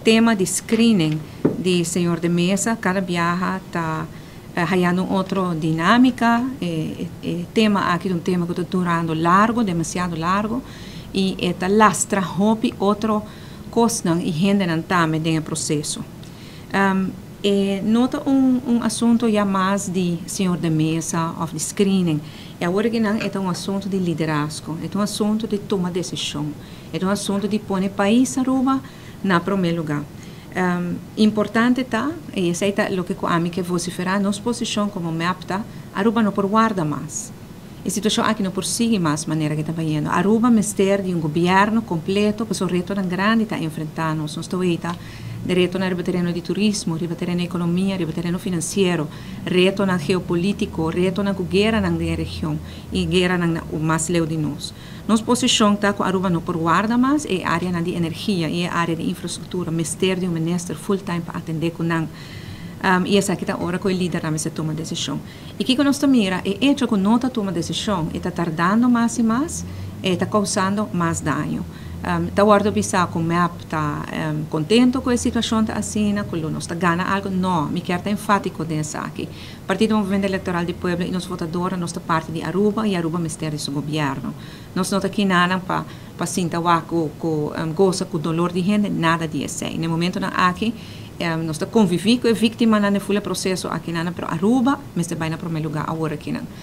tema de screening de senhor de mesa, cada viaja está hallando outra dinâmica, tema aqui um tema que está durando largo, demasiado largo, e está lastra hopi outro coisa e rende não também dentro do processo. Nota assunto já mais de senhor de mesa ou de screening. E agora que não é assunto de liderazgo, é assunto de tomar decisão, é assunto de pôr o país aruba na primeiro lugar. Importante tá, e essa é o que a mim que vociferar, nossa posição como MEPTA, Aruba não por guarda mais. A situação aqui não prossegue mais maneira que está indo. Aruba mistério de governo completo, porque o reto tão grande está enfrentando, nós estamos de reto na terreno de turismo, terreno de economia, terreno financeiro, reto na geopolítico, reto na guerra na região e guerra na mais leu de nós. Nossa posição está com Aruba não por guarda mais, é área de energia, é área de infraestrutura, mistério de ministro full-time para atender com nós. E essa aqui está a hora que o líder se toma decisão. E que nós mira é hecho que não toma decisão, está tardando mais e mais, está causando mais dano. Está guardo pensar que o MEP está contente com a situação assim, que nós está ganhando algo. Não, me quero estar enfático nessa aqui. Partido Movimento Eleitoral do Pueblo e nós votadores, nós está parte de Aruba e Aruba mistério do governo. Nós não está aqui nada para sentir goza com o dolor de gente, nada disso. No momento aqui, nós está conviver com a vítima no processo aqui, mas Aruba, mas está bem no primeiro lugar agora aqui.